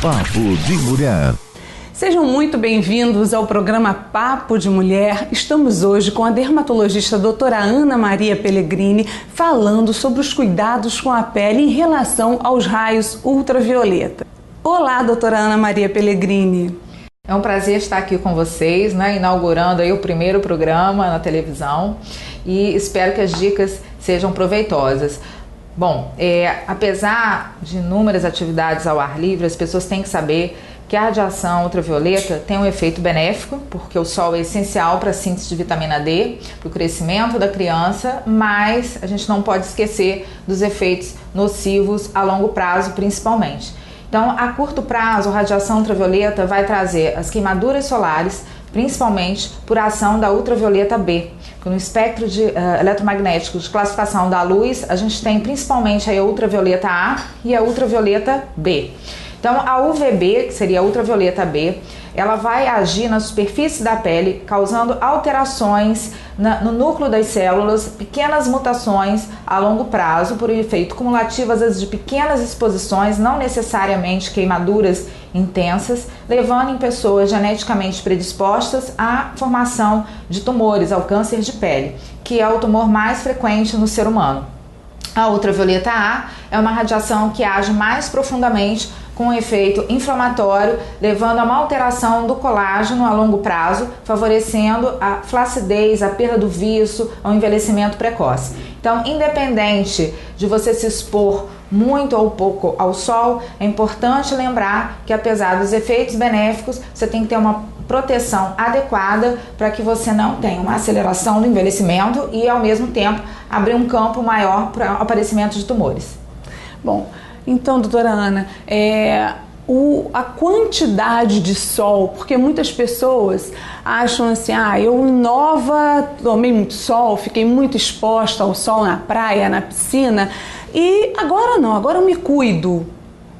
Papo de Mulher. Sejam muito bem-vindos ao programa Papo de Mulher. Estamos hoje com a dermatologista doutora Ana Maria Pellegrini falando sobre os cuidados com a pele em relação aos raios ultravioleta. Olá, doutora Ana Maria Pellegrini. É um prazer estar aqui com vocês, inaugurando aí o primeiro programa na televisão e espero que as dicas sejam proveitosas. Bom, apesar de inúmeras atividades ao ar livre, as pessoas têm que saber que a radiação ultravioleta tem um efeito benéfico, porque o sol é essencial para a síntese de vitamina D, para o crescimento da criança, mas a gente não pode esquecer dos efeitos nocivos a longo prazo, principalmente. Então, a curto prazo, a radiação ultravioleta vai trazer as queimaduras solares, principalmente por ação da ultravioleta B. No espectro eletromagnético de classificação da luz, a gente tem principalmente a ultravioleta A e a ultravioleta B. Então, a UVB, que seria a ultravioleta B, ela vai agir na superfície da pele, causando alterações no núcleo das células, pequenas mutações a longo prazo, por efeito cumulativo, às vezes de pequenas exposições, não necessariamente queimaduras intensas, levando em pessoas geneticamente predispostas à formação de tumores, ao câncer de pele, que é o tumor mais frequente no ser humano. A ultravioleta A é uma radiação que age mais profundamente com um efeito inflamatório, levando a uma alteração do colágeno a longo prazo, favorecendo a flacidez, a perda do viço, ao envelhecimento precoce. Então, independente de você se expor muito ou pouco ao sol, é importante lembrar que, apesar dos efeitos benéficos, você tem que ter uma proteção adequada para que você não tenha uma aceleração do envelhecimento e, ao mesmo tempo, abrir um campo maior para o aparecimento de tumores. Bom, então, doutora Ana, a quantidade de sol, porque muitas pessoas acham assim, eu em Nova tomei muito sol, fiquei muito exposta ao sol na praia, na piscina, e agora não, agora eu me cuido,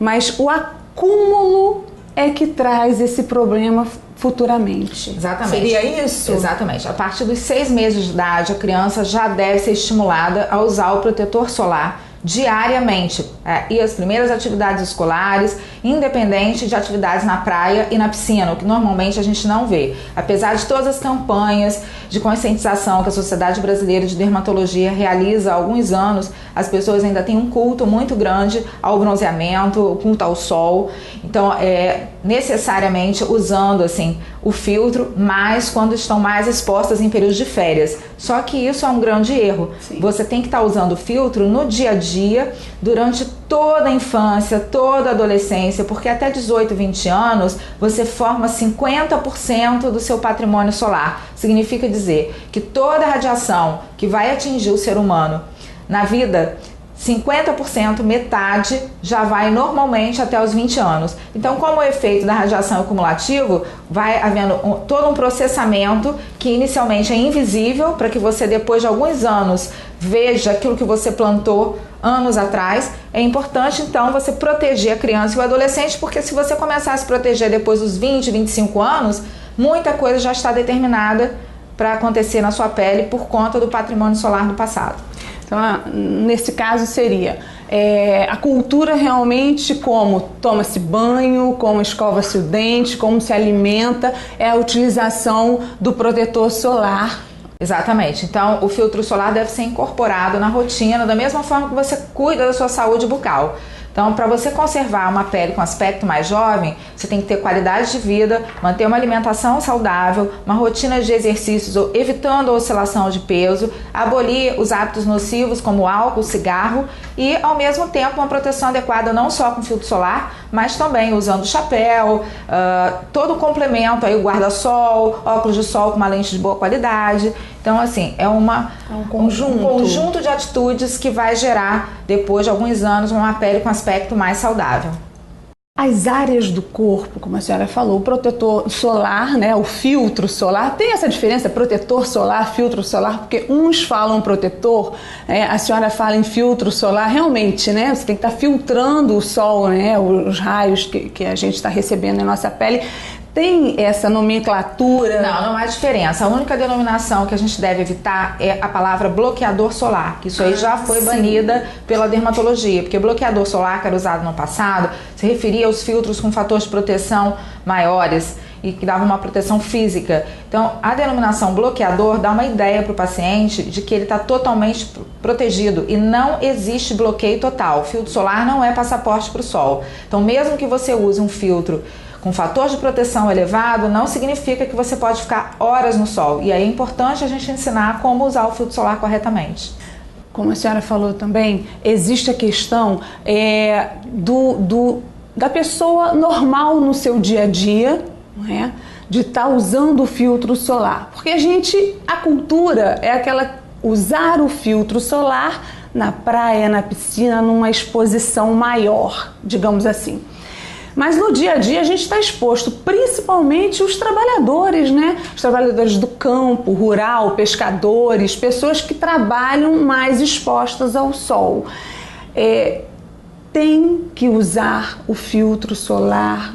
mas o acúmulo é que traz esse problema futuramente. Exatamente. Seria isso? Exatamente. A partir dos 6 meses de idade, a criança já deve ser estimulada a usar o protetor solar diariamente, e as primeiras atividades escolares, independente de atividades na praia e na piscina, o que normalmente a gente não vê. Apesar de todas as campanhas de conscientização que a Sociedade Brasileira de Dermatologia realiza há alguns anos, as pessoas ainda têm um culto muito grande ao bronzeamento, culto ao sol. Então, necessariamente usando assim o filtro, mas quando estão mais expostas em períodos de férias. Só que isso é um grande erro. Sim. Você tem que estar usando o filtro no dia a dia, durante toda a infância, toda a adolescência, porque até 18, 20 anos você forma 50% do seu patrimônio solar. Significa dizer que toda a radiação que vai atingir o ser humano na vida, 50%, metade, já vai normalmente até os 20 anos. Então, como o efeito da radiação é cumulativo, vai havendo todo um processamento que inicialmente é invisível, para que você depois de alguns anos veja aquilo que você plantou anos atrás. É importante, então, você proteger a criança e o adolescente, porque se você começar a se proteger depois dos 20, 25 anos, muita coisa já está determinada para acontecer na sua pele por conta do patrimônio solar do passado. Então, nesse caso seria a cultura realmente, como toma-se banho, como escova-se o dente, como se alimenta, é a utilização do protetor solar. Exatamente. Então, o filtro solar deve ser incorporado na rotina, da mesma forma que você cuida da sua saúde bucal. Então, para você conservar uma pele com aspecto mais jovem, você tem que ter qualidade de vida, manter uma alimentação saudável, uma rotina de exercícios evitando a oscilação de peso, abolir os hábitos nocivos como álcool, cigarro e, ao mesmo tempo, uma proteção adequada não só com filtro solar, mas também usando chapéu, todo o complemento, aí, o guarda-sol, óculos de sol com uma lente de boa qualidade. Então, assim, é um conjunto de atitudes que vai gerar, depois de alguns anos, uma pele com aspecto mais saudável. As áreas do corpo, como a senhora falou, o protetor solar, o filtro solar, tem essa diferença, protetor solar, filtro solar, porque uns falam protetor, a senhora fala em filtro solar, realmente, você tem que estar filtrando o sol, os raios que a gente está recebendo na nossa pele. Tem essa nomenclatura? Não há diferença. A única denominação que a gente deve evitar é a palavra bloqueador solar, que isso aí já foi banida pela dermatologia, porque bloqueador solar, que era usado no passado, se referia aos filtros com fatores de proteção maiores e que davam uma proteção física. Então, a denominação bloqueador dá uma ideia para o paciente de que ele está totalmente protegido e não existe bloqueio total. O filtro solar não é passaporte para o sol. Então, mesmo que você use um filtro com fator de proteção elevado, não significa que você pode ficar horas no sol. E aí é importante a gente ensinar como usar o filtro solar corretamente. Como a senhora falou também, existe a questão da pessoa normal no seu dia a dia, não é? De estar usando o filtro solar. Porque a cultura é aquela, usar o filtro solar na praia, na piscina, numa exposição maior, digamos assim. Mas no dia a dia a gente está exposto, principalmente os trabalhadores, né? Os trabalhadores do campo, rural, pescadores, pessoas que trabalham mais expostas ao sol. Tem que usar o filtro solar,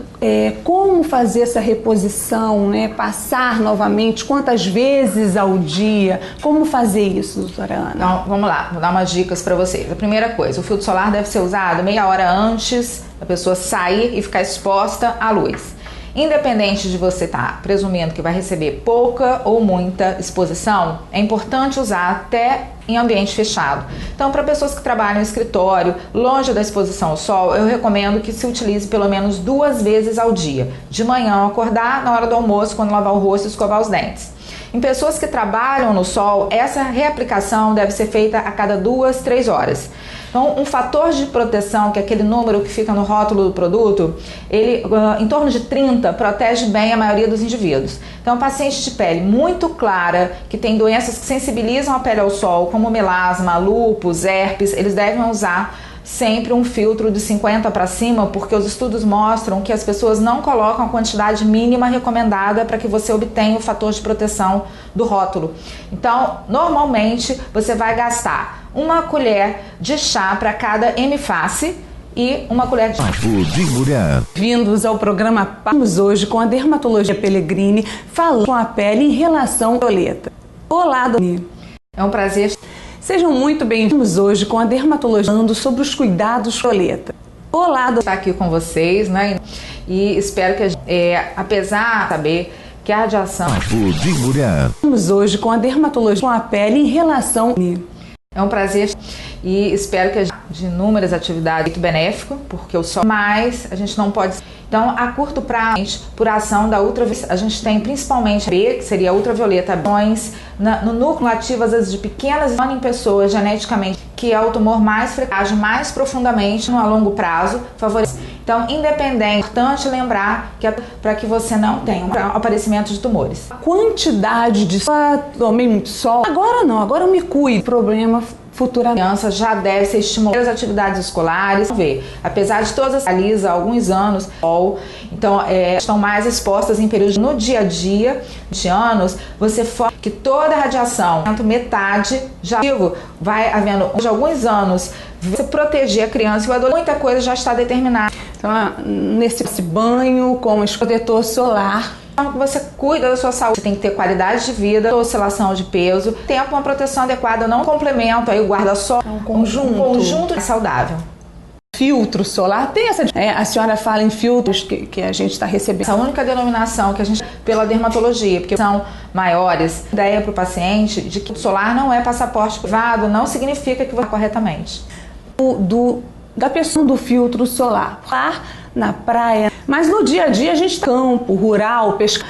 como fazer essa reposição, né? Passar novamente, quantas vezes ao dia, como fazer isso, doutora Ana? Então, vamos lá, vou dar umas dicas para vocês. A primeira coisa, o filtro solar deve ser usado meia hora antes da pessoa sair e ficar exposta à luz. Independente de você estar presumindo que vai receber pouca ou muita exposição, é importante usar até em ambiente fechado. Então, para pessoas que trabalham em escritório, longe da exposição ao sol, eu recomendo que se utilize pelo menos 2 vezes ao dia. De manhã ao acordar, na hora do almoço, quando lavar o rosto e escovar os dentes. Em pessoas que trabalham no sol, essa reaplicação deve ser feita a cada 2, 3 horas. Então, um fator de proteção, que é aquele número que fica no rótulo do produto, ele em torno de 30 protege bem a maioria dos indivíduos. Então, pacientes de pele muito clara, que tem doenças que sensibilizam a pele ao sol, como melasma, lúpus, herpes, eles devem usar sempre um filtro de 50 para cima, porque os estudos mostram que as pessoas não colocam a quantidade mínima recomendada para que você obtenha o fator de proteção do rótulo. Então, normalmente, você vai gastar 1 colher de chá para cada M-face e 1 colher de Papo de Mulher. Bem-vindos ao programa Vamos hoje com a dermatologia Pellegrini, falando com a pele em relação à violeta. Olá, Doni. É um prazer. Sejam muito bem-vindos hoje com a dermatologia falando sobre os cuidados com a violeta. Olá, estar aqui com vocês, né? E espero que apesar de saber que a radiação. Papo de Mulher. Vamos hoje com a dermatologia com a pele em relação. É um prazer e espero que de inúmeras atividades muito benéfico, porque o sol, mas a gente não pode. Então, a curto prazo, por ação da ultravioleta, a gente tem principalmente B, que seria a ultravioleta, no núcleo ativas às vezes de pequenas em pessoas geneticamente, que é o tumor mais frequente, mais profundamente no a longo prazo, favorece. Então, independente, é importante lembrar que para que você não tenha um aparecimento de tumores. A quantidade de tomei muito sol, agora não, agora eu me cuido. Problema futuramente. A criança já deve ser estimulada as atividades escolares. Apesar de todas as há alguns anos, então estão mais expostas em períodos no dia a dia de anos, você foca que toda a radiação, metade já vai havendo de alguns anos, você proteger a criança e o adolescente, muita coisa já está determinada. Então, nesse banho com esse protetor solar, você cuida da sua saúde, você tem que ter qualidade de vida, oscilação de peso, tempo, uma proteção adequada, não complemento, aí o guarda-sol, um conjunto saudável. Filtro solar, tem essa. A senhora fala em filtros que a gente está recebendo. Essa única denominação que a gente, pela dermatologia, porque são maiores, ideia para o paciente de que o solar não é passaporte privado, não significa que vai corretamente. Da pessoa do filtro solar, na praia, mas no dia a dia a gente campo, rural, pesca.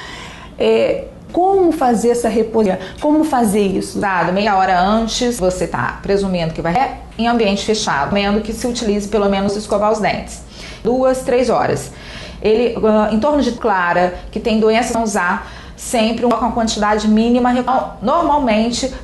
Como fazer essa reposição? Como fazer isso? Meia hora antes, você está presumindo que vai em ambiente fechado, recomendo que se utilize pelo menos escovar os dentes. 2, 3 horas. Ele, em torno de clara, que tem doenças, usar sempre com a quantidade mínima, normalmente,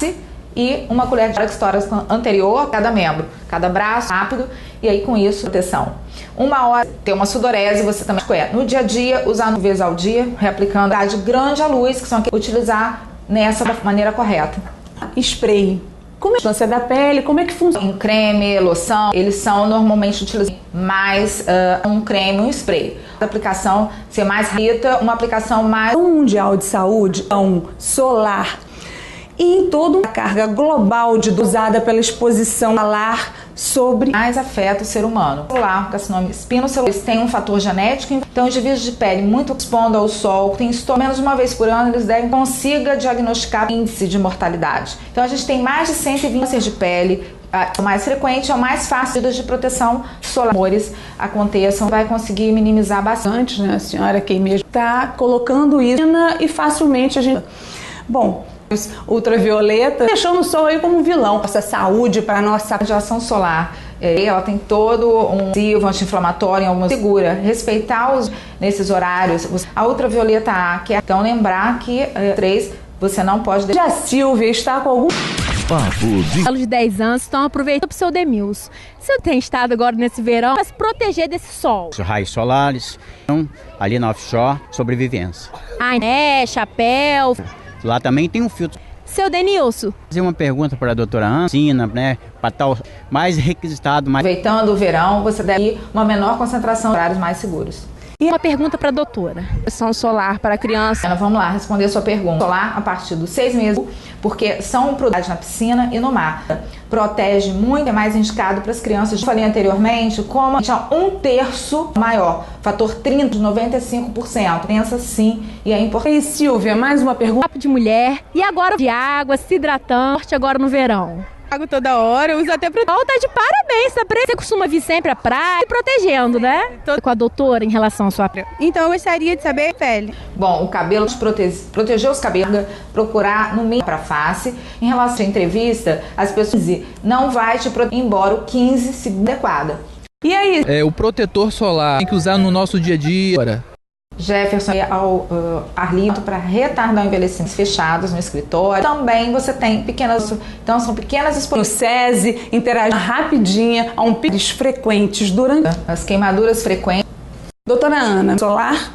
e 1 colher de história anterior a cada membro, cada braço, rápido, e aí com isso, proteção. 1 hora, ter uma sudorese, você também no dia a dia, usar 1 vez ao dia, reaplicando a grande à luz, que são aqui, utilizar nessa maneira correta. Spray. Como é a distância da pele, como é que funciona? Em creme, loção, eles são normalmente utilizados mais um creme, um spray. A aplicação ser mais rápida, uma aplicação mais... O Mundial de Saúde é um solar e em toda a carga global usada pela exposição solar sobre mais afeta o ser humano. O carcinoma espinocelular, eles têm um fator genético, então indivíduos de pele muito expondo ao sol, tem menos de uma vez por ano, eles devem consiga diagnosticar o índice de mortalidade. Então a gente tem mais de 120 cânceres de pele. O mais frequente é o mais fácil de proteção solar. Amores aconteçam, vai conseguir minimizar bastante, né? A senhora aqui mesmo está colocando isso e facilmente a gente... Bom, ultravioleta, deixando o sol aí como um vilão. Nossa saúde para nossa radiação solar. Ela tem todo um anti-inflamatório, alguma segura. Respeitar nesses horários. A ultravioleta A, que é então lembrar que 3 você não pode deixar. A Silvia está com algum de 10 anos estão aproveitando o pseudemilson. Você tem estado agora nesse verão para se proteger desse sol? Os raios solares, ali na offshore, sobrevivência. Chapéu. Lá também tem um filtro. Seu Denilson. Vou fazer uma pergunta para a doutora Ana, né? Para estar mais requisitado. Aproveitando o verão, você deve ir uma menor concentração de horários mais seguros. E uma pergunta para a doutora. Proteção solar para criança. Vamos lá, responder a sua pergunta. Solar a partir dos 6 meses, porque são produtos na piscina e no mar. Protege muito, é mais indicado para as crianças. Eu falei anteriormente, como é 1/3 maior, fator 30, 95%. Pensa sim, e é importante. E Silvia, mais uma pergunta. De mulher, e agora de água, se hidratante agora no verão. Água toda hora, eu uso até protetor. Tá de parabéns, tá? Você costuma vir sempre à praia se protegendo, né? Com a doutora em relação à sua pele. Então eu gostaria de saber a pele. Bom, o cabelo, proteger os cabelos, procurar no meio para face. Em relação à entrevista, as pessoas dizem, não vai te proteger, embora o 15 se adequada. E aí? O protetor solar tem que usar no nosso dia a dia. Jefferson ao ar livre para retardar envelhecimentos fechados no escritório. Também você tem então são pequenas exposições. No SESI, interage rapidinha a picos frequentes durante as queimaduras frequentes. Doutora Ana, solar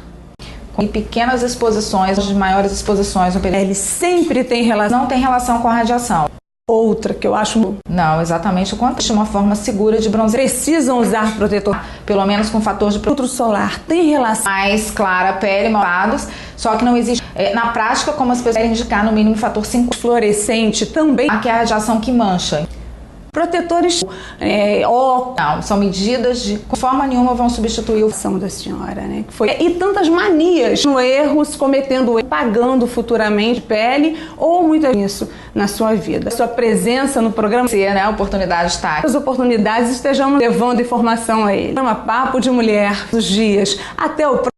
e pequenas exposições, de maiores exposições no período. Ele sempre tem relação. Não tem relação com a radiação. Outra que eu acho... Não, exatamente o contrário. De uma forma segura de bronzear. Precisam usar protetor, pelo menos com fator de filtro solar. Tem relação mais clara, pele, malvados, só que não existe... na prática, como as pessoas querem indicar, no mínimo fator 5. Fluorescente também. Aqui é a radiação que mancha. Protetores não, são medidas de forma nenhuma vão substituir o ação da senhora, né? E tantas manias, erros, cometendo, pagando futuramente pele ou muito isso na sua vida. Sua presença no programa, né? A oportunidade está. As oportunidades estejamos levando informação a ele. Papo de Mulher dos dias. Até o próximo.